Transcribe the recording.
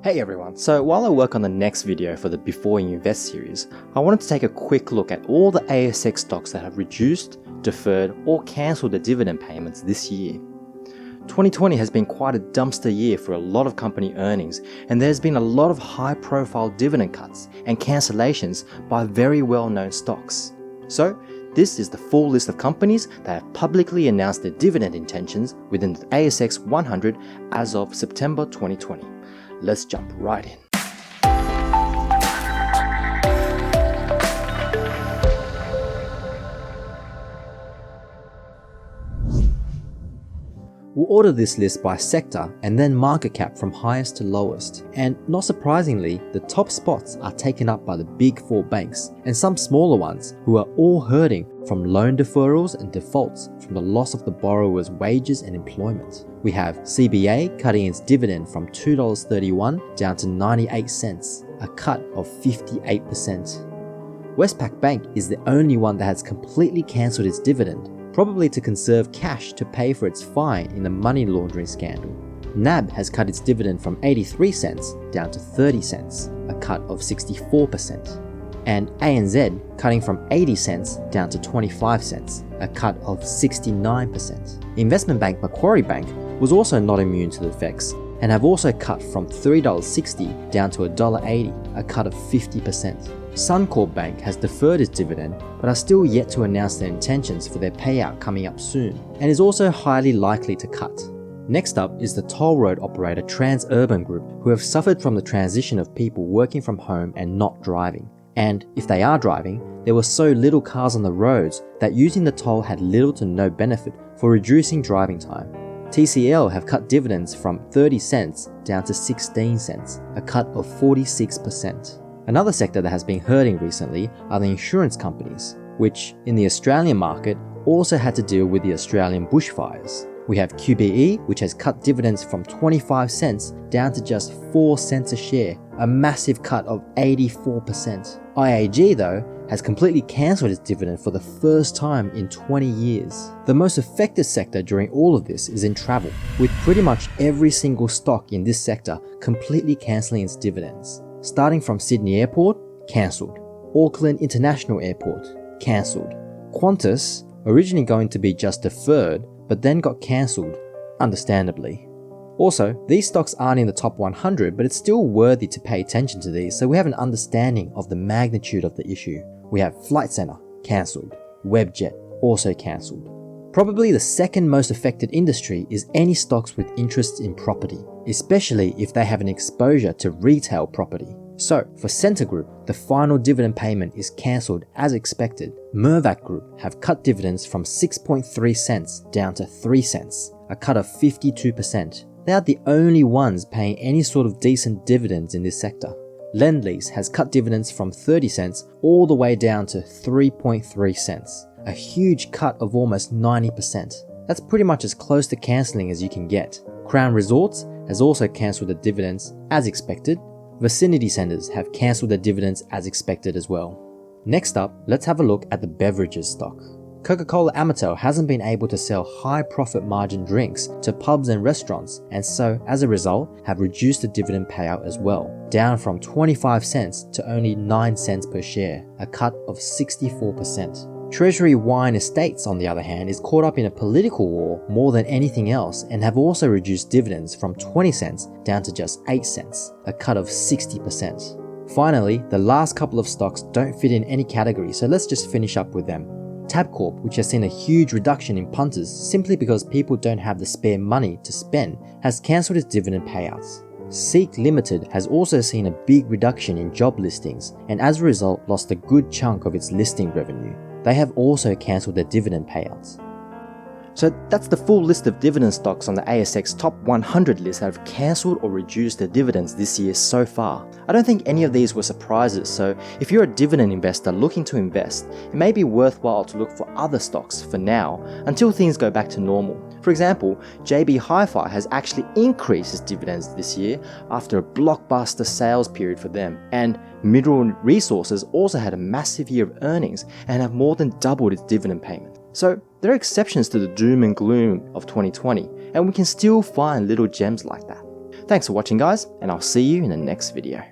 Hey everyone, so while I work on the next video for the Before You Invest series, I wanted to take a quick look at all the ASX stocks that have reduced, deferred or cancelled their dividend payments this year. 2020 has been quite a dumpster year for a lot of company earnings, and there's been a lot of high profile dividend cuts and cancellations by very well known stocks. So this is the full list of companies that have publicly announced their dividend intentions within the ASX 100 as of September 2020. Let's jump right in. We'll order this list by sector and then market cap from highest to lowest. And not surprisingly, the top spots are taken up by the big four banks and some smaller ones who are all hurting from loan deferrals and defaults from the loss of the borrower's wages and employment. We have CBA cutting its dividend from $2.31 down to 98 cents, a cut of 58%. Westpac Bank is the only one that has completely cancelled its dividend, probably to conserve cash to pay for its fine in the money laundering scandal. NAB has cut its dividend from 83 cents down to 30 cents, a cut of 64%. And ANZ cutting from 80 cents down to 25 cents, a cut of 69%. Investment bank Macquarie Bank was also not immune to the effects and have also cut from $3.60 down to $1.80, a cut of 50%. Suncorp Bank has deferred its dividend but are still yet to announce their intentions for their payout coming up soon, and is also highly likely to cut. Next up is the toll road operator Transurban Group, who have suffered from the transition of people working from home and not driving. And if they are driving, there were so little cars on the roads that using the toll had little to no benefit for reducing driving time. TCL have cut dividends from 30 cents down to 16 cents, a cut of 46%. Another sector that has been hurting recently are the insurance companies, which in the Australian market also had to deal with the Australian bushfires. We have QBE, which has cut dividends from 25 cents down to just 4 cents a share, a massive cut of 84%. IAG, though, has completely cancelled its dividend for the first time in 20 years. The most affected sector during all of this is in travel, with pretty much every single stock in this sector completely cancelling its dividends. Starting from Sydney Airport, cancelled. Auckland International Airport, cancelled. Qantas, originally going to be just deferred, but then got cancelled, understandably. Also, these stocks aren't in the top 100, but it's still worthy to pay attention to these so we have an understanding of the magnitude of the issue. We have Flight Centre, cancelled. Webjet, also cancelled. Probably the second most affected industry is any stocks with interests in property, especially if they have an exposure to retail property. So, for Scentre Group, the final dividend payment is cancelled as expected. Mirvac Group have cut dividends from 6.3 cents down to 3 cents, a cut of 52%. They are the only ones paying any sort of decent dividends in this sector. Lendlease has cut dividends from 30 cents all the way down to 3.3 cents, a huge cut of almost 90%. That's pretty much as close to cancelling as you can get. Crown Resorts has also cancelled the dividends as expected. Vicinity Centres have cancelled their dividends as expected as well. Next up, let's have a look at the beverages stock. Coca-Cola Amatil hasn't been able to sell high profit margin drinks to pubs and restaurants, and so as a result have reduced the dividend payout as well, down from 25 cents to only 9 cents per share, a cut of 64%. Treasury Wine Estates, on the other hand, is caught up in a political war more than anything else and have also reduced dividends from 20 cents down to just 8 cents, a cut of 60%. Finally, the last couple of stocks don't fit in any category, so let's just finish up with them. Tabcorp, which has seen a huge reduction in punters simply because people don't have the spare money to spend, has cancelled its dividend payouts. Seek Limited has also seen a big reduction in job listings and as a result lost a good chunk of its listing revenue. They have also cancelled their dividend payouts. So that's the full list of dividend stocks on the ASX top 100 list that have cancelled or reduced their dividends this year so far. I don't think any of these were surprises, so if you're a dividend investor looking to invest, it may be worthwhile to look for other stocks for now until things go back to normal. For example, JB Hi-Fi has actually increased its dividends this year after a blockbuster sales period for them, and Mineral Resources also had a massive year of earnings and have more than doubled its dividend payment. So there are exceptions to the doom and gloom of 2020, and we can still find little gems like that. Thanks for watching guys, and I'll see you in the next video.